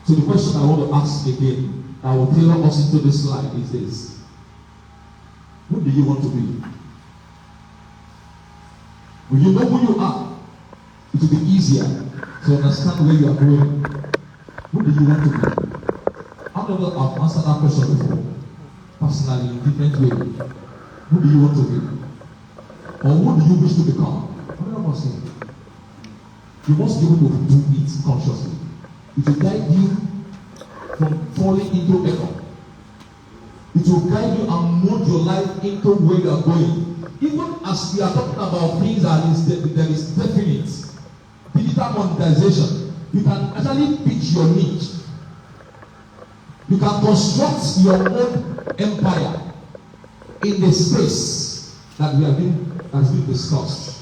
So the question I want to ask again, I will tailor us into this slide, is this. Who do you want to be? When you know who you are, it will be easier to understand where you are going. Who do you want to be? How many of us have answered that question before? Personally, in different ways. Who do you want to be? Or who do you wish to become? What am I saying? You must be able to do it consciously. It will guide you from falling into error. It will guide you and mold your life into where you are going. Even as we are talking about things that there is definite, digital monetization, you can actually pitch your niche. You can construct your own empire in the space that has been discussed.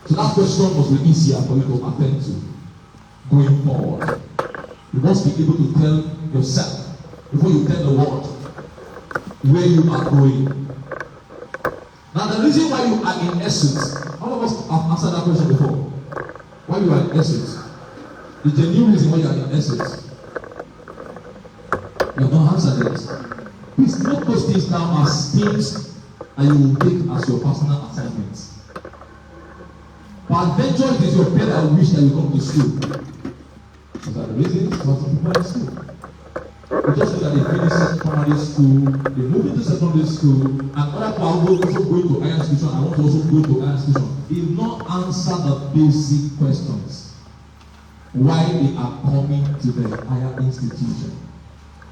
So that question must be easier for you to attend to going forward. You must be able to tell yourself before you tell the world where you are going. Now the reason why you are in ESUT, all of us have answered that question before. Why you are in ESUT? The genuine reason why you are in ESUT. You have not answered it. Please note those things now as things that you will take as your personal assignments. Peradventure, it is your parents that wish that you come to school. Those are the reasons for some people in school. You just know that they finish primary school, they move into secondary school, and other people are also going to higher institution. I want to also go to higher institution. They will not answer the basic questions. Why they are coming to the higher institution.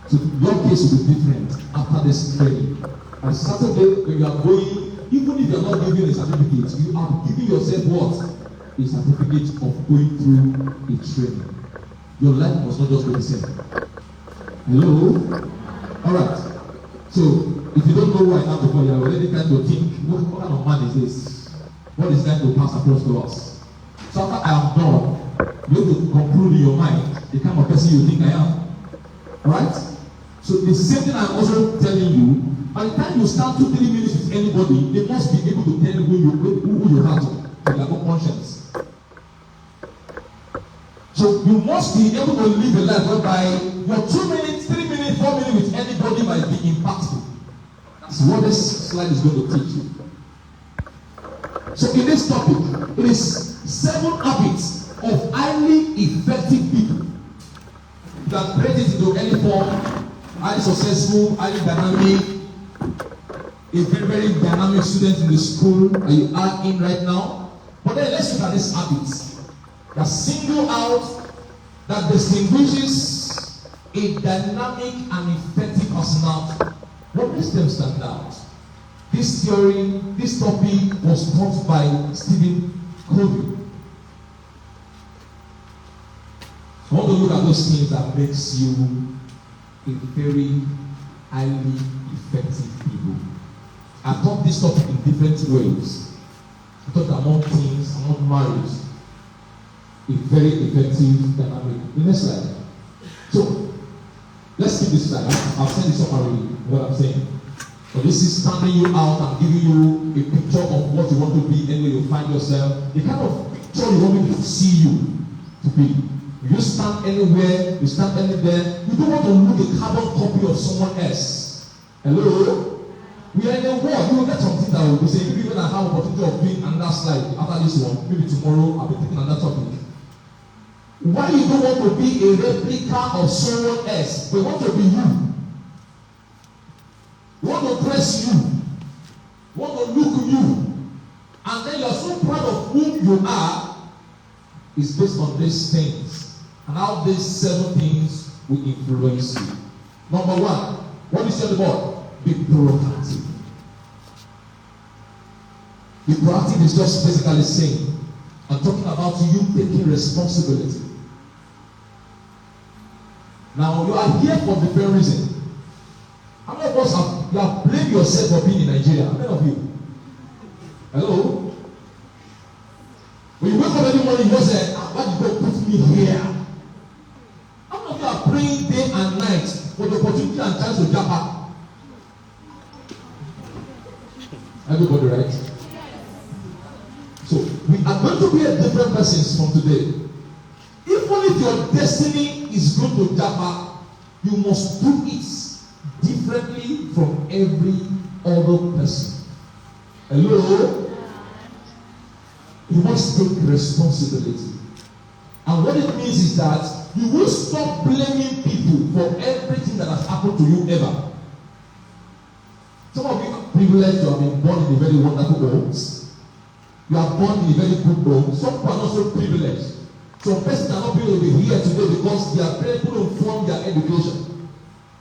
So your case will be different after this training. On Saturday, when you are going, even if you are not giving a certificate, you are giving yourself what? A certificate of going through a training. Your life must not just be the same. Hello? Alright. So, if you don't know who I am before, you are already trying to think, what kind of man is this? What is that to pass across to us? So after I am done, you have to conclude in your mind the kind of person you think I am. Alright? So the same thing I'm also telling you, by the time you start 2-3 minutes with anybody, they must be able to tell you who you are to their own conscience. So you must be able to live a life whereby your 2 minutes, 3 minutes, 4 minutes with anybody might be impactful. That's what this slide is going to teach you. So in this topic, it is 7 habits of highly effective people. You can break it into any form. Highly successful, highly dynamic, a very, very dynamic student in the school that you are in right now. But then let's look at these habits that single out, that distinguishes a dynamic and effective personality. What makes them stand out? This theory, this topic was taught by Stephen Covey. I want to look at those things that makes you a very highly effective people. I taught this topic in different ways. I taught among teens, among marriage, a very effective dynamic. The next slide. So let's keep this slide. I'll send you summary what I'm saying. So this is standing you out and giving you a picture of what you want to be anywhere you find yourself. The kind of picture you want me to see you to be. You stand anywhere, you stand anywhere. You don't want to look a carbon copy of someone else. Hello? We are in a war. You will get something that will be saying, maybe when I have opportunity of doing another slide after this one, maybe tomorrow I'll be taking another topic. Why you don't want to be a replica of someone else? We want to be you. We want to dress you. We want to look you. And then you're so proud of who you are. It's based on these things. And how these 7 things will influence you. Number 1, what is on the board? Be proactive. Be proactive is just basically saying, I'm talking about you taking responsibility. Now, you are here for the very reason. How many of us have blamed yourself for being in Nigeria? How many of you? Hello? When you wake up every morning, you just say, why did God put me here? How many of you are praying day and night for the opportunity and chance to jump up? Everybody, right? So, we are going to be a different persons from today. Even if your destiny is going to japa, you must do it differently from every other person. Hello? You must take responsibility. And what it means is that you will stop blaming people for everything that has happened to you ever. Some of you are privileged to have been born in a very wonderful homes. You are born in a very good home. Some people are not so privileged. Some persons are not able to be here today because their parents couldn't fund their education.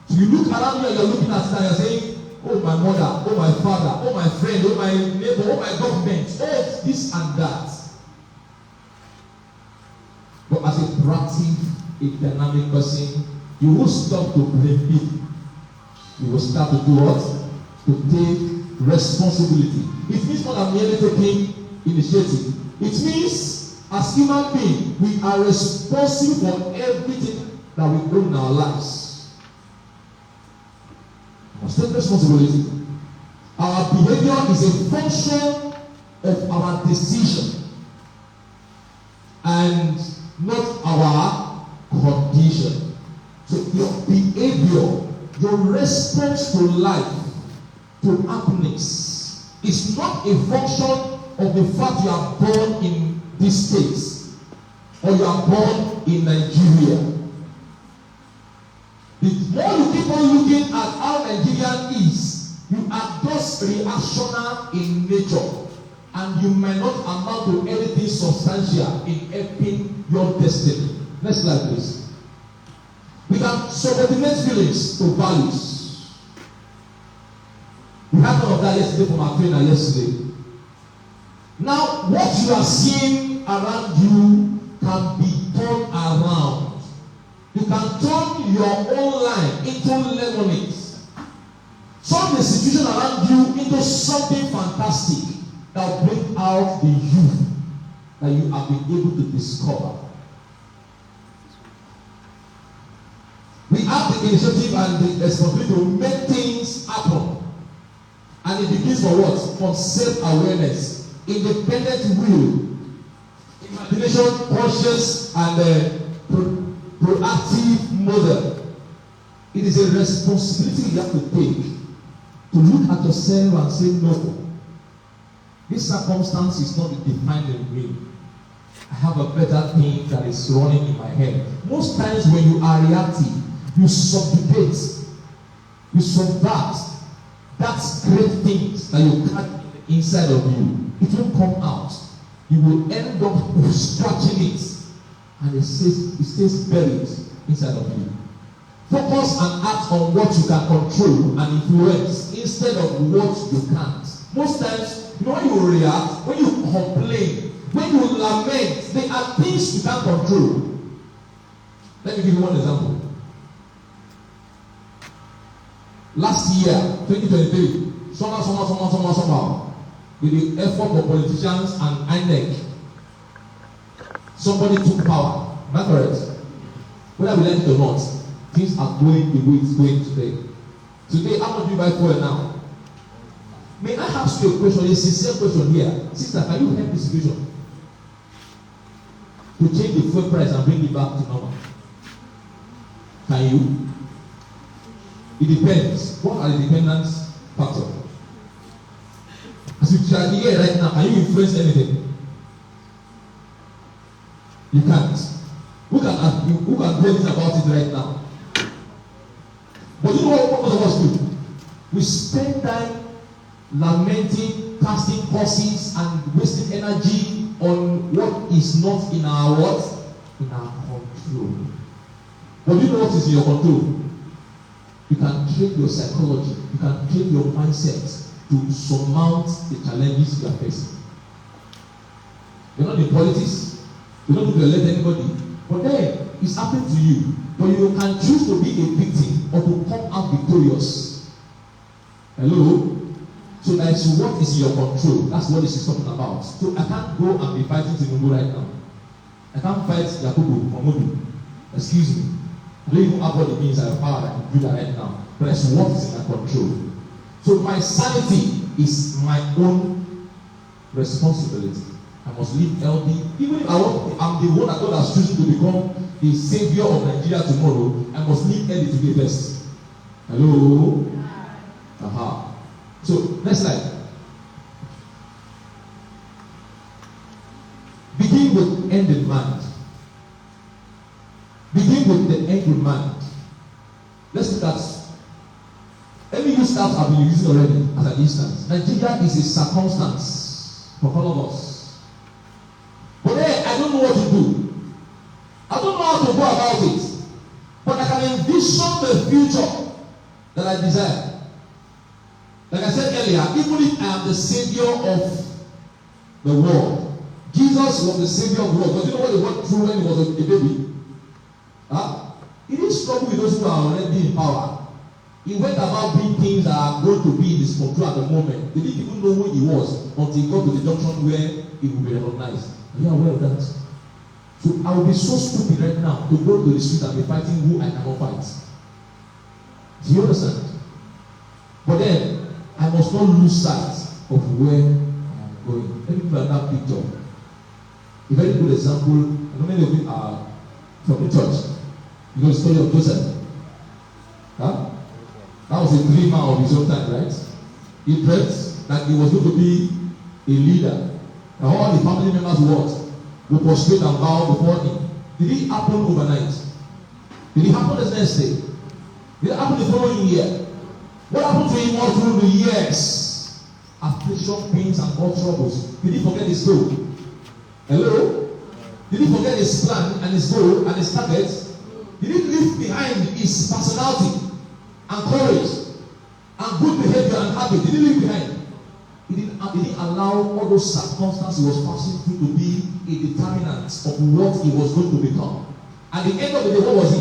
So you look around you and you're looking at it and you're saying, oh my mother, oh my father, oh my friend, oh my neighbor, oh my government, oh this and that. But as a proactive, a dynamic person, you will stop to blame people. You will start to do what? To take responsibility. It means more than merely taking initiative. It means, as human beings, we are responsible for everything that we do in our lives. We must take responsibility. Our behavior is a function of our decision and not our condition. So your behavior, your response to life, to happiness, is not a function of the fact you are born in this state or you are born in Nigeria. The more you keep on looking at how Nigeria is, you are just reactional in nature. And you might not amount to anything substantial in helping your destiny. Next slide, please. We can subordinate feelings to values. We had none of that yesterday from our trainer yesterday. Now, what you are seeing around you can be turned around. You can turn your own life into lemonade. Turn the situation around you into something fantastic that will bring out the youth that you have been able to discover. We have the initiative and the responsibility to make things happen. And it begins for what? From self-awareness, independent will, imagination, conscious, and proactive model. It is a responsibility you have to take to look at yourself and say, no, this circumstance is not defining me. I have a better thing that is running in my head. Most times when you are reactive, you subjugate, you subvert that great things that you carry inside of you. It will come out. You will end up scratching it, and it stays buried inside of you. Focus and act on what you can control and influence instead of what you can't. Most times, when you react, when you complain, when you lament, there are things you can't control. Let me give you one example. Last year, 2023, somehow, with the effort of politicians and INEC, somebody took power. Am I correct? Whether we like it or not, things are going the way it's going today. Today, how much do you buy fuel now? May I ask you a question, a sincere question here? Sister, can you help this situation to change the fuel price and bring it back to normal? Can you? It depends. What are the dependent factors? As you are here right now, can you influence anything? You can't. Who can do anything about it right now? But you know what most of us do? We spend time lamenting, casting curses, and wasting energy on what is not in our what? In our control. But you know what is in your control? You can train your psychology, you can train your mindset to surmount the challenges you are facing. You're not in politics, you're not going to elect anybody, but then it's happening to you. But you can choose to be a victim or to come out victorious. Hello? So that is what is in your control. That's what this is talking about. So I can't go and be fighting Enugu right now. I can't fight Yakubu or Modu. Excuse me. I don't even have what it means I have power that I can do that right now. But that's what is in my control. So my sanity is my own responsibility. I must live healthy. Even if I'm I'm the one that God has chosen to become the savior of Nigeria tomorrow. I must leave early today first. Hello? Aha. So, next slide. Begin with end in mind. Begin with the end in mind. Let's look at. Let me use that I've been using already as an instance. Nigeria is a circumstance for all of us. But hey, I don't know what to do. I don't know how to go about it. But I can envision the future that I desire. Like I said earlier, even if I am the savior of the world, Jesus was the savior of the world. But you know what he went through when he was a baby? Huh? He didn't struggle with those who are already in power. He went about doing things that are going to be in his control at the moment. They didn't even know who he was until he got to the junction where he would be recognized. Are you aware of that? So I will be so stupid right now to go to the street and be fighting who I cannot fight. Do you understand? But then I must not lose sight of where I am going. Let me put another picture. A very good example. I know many of you are from the church. You know the story of Joseph. Huh? That was a dreamer of his own time, right? He dreamt that he was going to be a leader. And all the family members would prostrate and bow before him. Did it happen overnight? Did it happen the next day? Did it happen the following year? What happened to him all through the years? Affliction, pains, and all troubles. Did he forget his goal? Hello? Did he forget his plan and his goal and his target? Did he leave behind his personality and courage and good behavior and habit? Did he leave behind? He didn't allow all those circumstances he was passing through to be a determinant of what he was going to become. At the end of the day, what was he?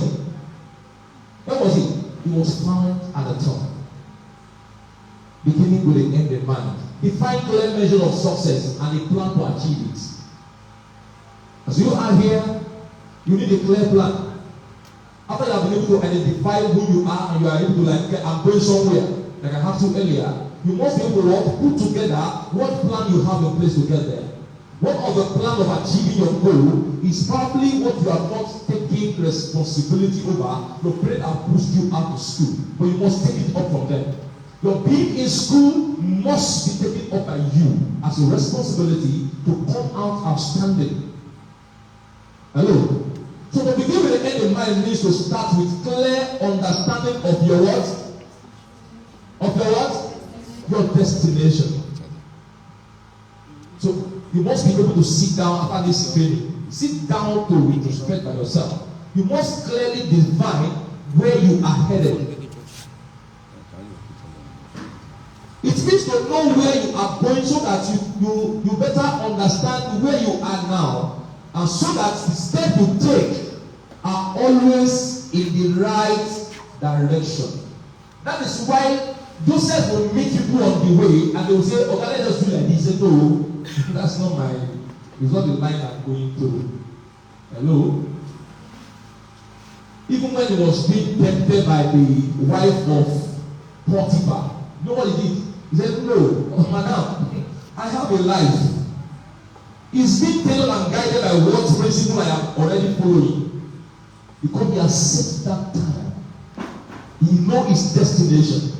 Where was he? He was found at the top. Beginning with the end in mind. Define clear measure of success and a plan to achieve it. As you are here, you need a clear plan. After you have been able to identify who you are and you are able to okay, I'm going somewhere, like I have to earlier, you must be able to put together what plan you have in place to get there. One of the plan of achieving your goal is probably what you have not taken responsibility over. Your parents have pushed you out of school, but you must take it up from them. Your being in school must be taken up by you as a responsibility to come out outstanding. Hello? So to begin with the end in mind means to start with clear understanding of your what? Of your what? Your destination. So you must be able to sit down after this training. Sit down to retrospect by yourself. You must clearly define where you are headed. It means to know where you are going so that you better understand where you are now, and so that the steps you take are always in the right direction. That is why Joseph will meet people on the way and they will say, okay, let us do like this. He said, no, that's not it's not the line I'm going through. Hello? Even when he was being tempted by the wife of Potiphar, you know what he did? He said, no, madam, I have a life. He's being tailored and guided by what principle I am already following. Because he has set that time. He knows his destination.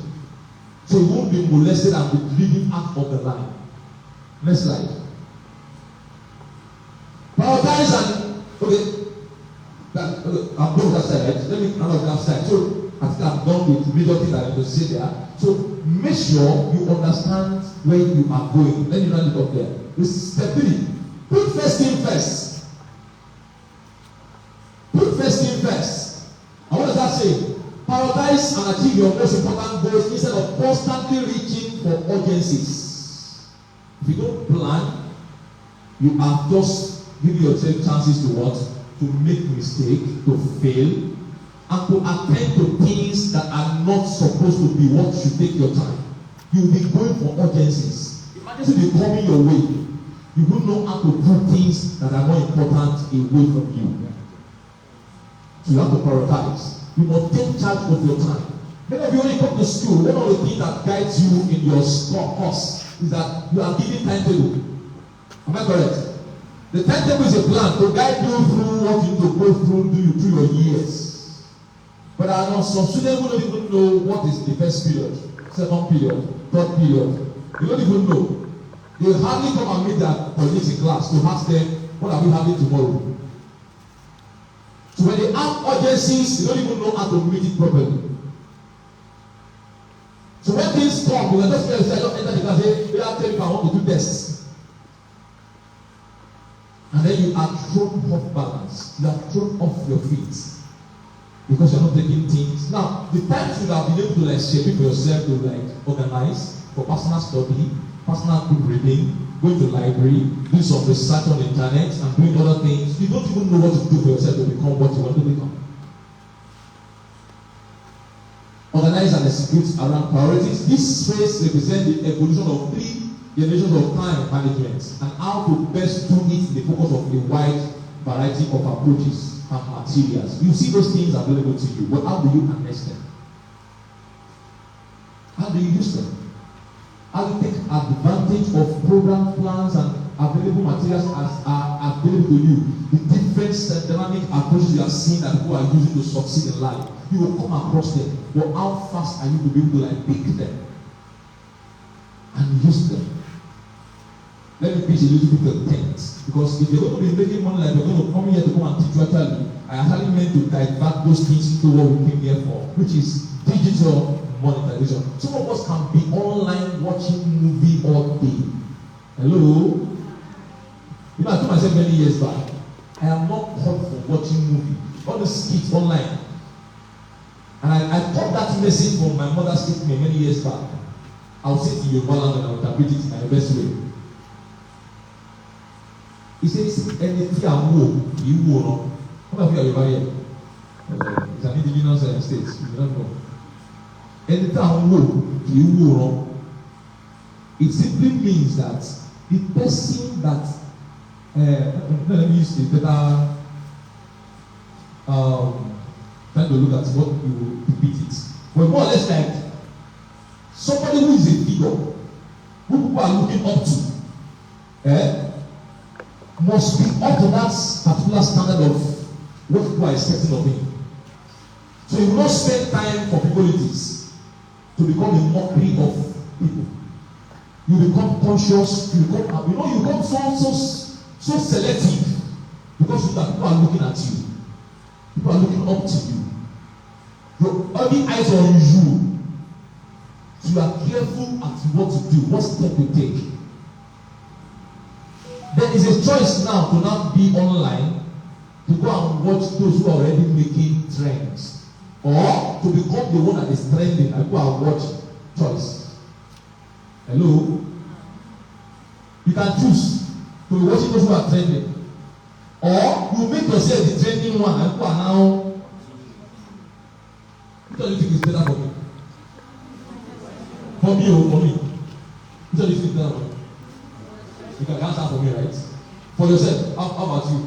So he won't be molested and be living out of the line. Next slide. Prioritize and I'm done with that side, right? Let me run off that side. So I think I'm done with the major thing that I need to say there. So make sure you understand where you are going. Let me run it up there. This is step 3. Put first thing first. Put first thing first. And what does that say? Prioritize and achieve your most important goals instead of constantly reaching for urgencies. If you don't plan, you are just giving yourself chances to what? To make mistake, to fail, and to attend to things that are not supposed to be what should take your time. You will be going for urgencies. Imagine if coming your way. You don't know how to do things that are more important away from you. So you have to prioritize. You must take charge of your time. Many of you, when you come to school, one of the things that guides you in your course is that you are given timetable. Am I correct? The timetable is a plan to guide you through what you need to go through your years. But I know some students who don't even know what is the first period, second period, third period. They don't even know. They hardly come and meet their colleagues in class to ask them, what are we having tomorrow? So when they have urgencies, they don't even know how to meet it properly. So when things come, you can just enter the class and say, they are telling me I want to do tests. And then you are thrown off balance. You are thrown off your feet. Because you are not taking things. Now, the times you have been able to like shape it for yourself to like organize for personal study, personal group reading, going to the library, doing some research on the internet, and doing other things, you don't even know what to do for yourself to become what you want to become. Organize and execute around priorities. This space represents the evolution of 3 generations of time management and how to best do it in the focus of a wide variety of approaches and materials. You see those things available to you, but how do you harness them? How do you use them? How do you take advantage of program plans and available materials as are available to you? The different dynamic approaches you have seen that people are using to succeed in life. You will come across them, but how fast are you to be able to like pick them and use them? Let me pitch a little bit of tent, because if you're going to be making money like you're going to come here to come and teach you actually, I actually meant to divert those things into what we came here for, which is digital monetization. Some of us can be online watching movie all day. Hello? You know, I told myself many years back, I am not called for watching movie. All the skits online. And I got that message from my mother speaking me many years back. I'll say to you, Boland, and I'll interpret it in my best way. He says, anything I know, you will know. How about you, everybody? It's an indigenous state. You don't know. Anything I know, you will know. It simply means that the person that, let me use the better, trying to look at what you will depict it. But more or less like somebody who is a figure, who people are looking up to, must be up to that particular standard of what people are expecting of him. So you will not spend time for frivolities to become a mockery of people. You become conscious, you become so selective because people are looking at you. People are looking up to you. Your every eyes are on you. So you are careful at what to do, what step you take. There is a choice now to not be online, to go and watch those who are already making trends, or to become the one that is trending and go and watch. Choice. Hello? You can choose to be watching those who are trending, or you make yourself the trending one and go and now. Which one do you think is better for me? For me or for me? Which one do you think is better for me? You can answer for me, right? For yourself. How about you?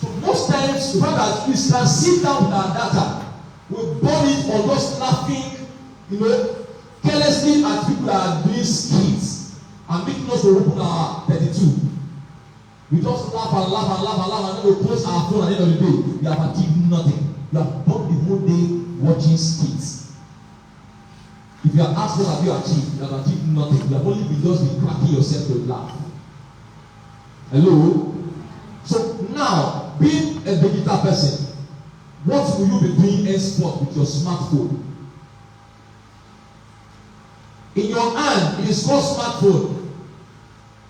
So most times, the fact that we can sit down with our data, we burn it or just laughing, carelessly at people that are doing skits and making us to open our 32. We just laugh and laugh and laugh and laugh, and then we close our phone at the end of the day. We have achieved nothing. You have burned the whole day watching skits. If you are asked what have you achieved, you have achieved nothing. You have only been just been cracking yourself to laugh. Hello? So now, being a digital person, what will you be doing henceforth with your smartphone? In your hand, it is called smartphone.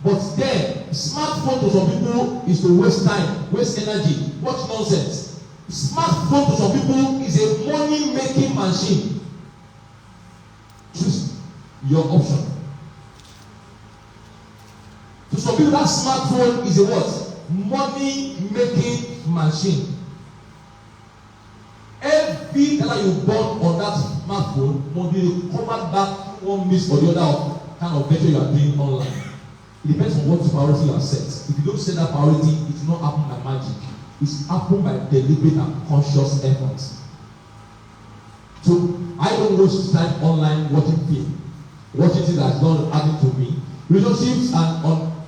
But then, smartphone to some people is to waste time, waste energy, watch nonsense. Smartphone to some people is a money-making machine. Choose your option. To some people, that smartphone is a what? Money-making machine. Every dollar you burn on that smartphone must be recovered back one miss or the other kind of venture you are doing online. It depends on what priority you have set. If you don't set that priority, it will not happen by magic. It's happened by deliberate and conscious efforts. So I don't waste time online watching film, watching things that's not adding to me. Relationships and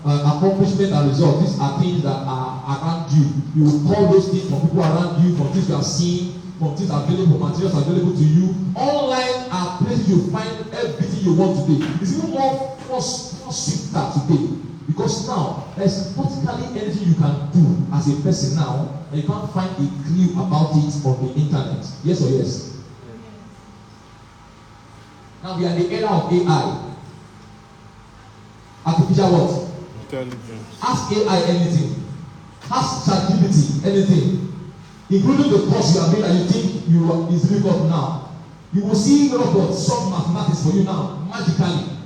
accomplishment and result. These are things that are around you. You will call those things from people around you, from things you are seeing, from things available, materials available to you. Online are places you find everything you want today. It's even more swifter today, because now there's practically anything you can do as a person now, and you can't find a clue about it on the internet. Yes or yes? Now we are in the era of AI. Artificial what? Intelligence. Ask AI anything. Ask ChatGPT anything, including the course you are doing that you think is difficult now. You will see robots solve mathematics for you now magically.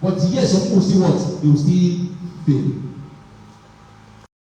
But yes, some people will still what? They will still fail.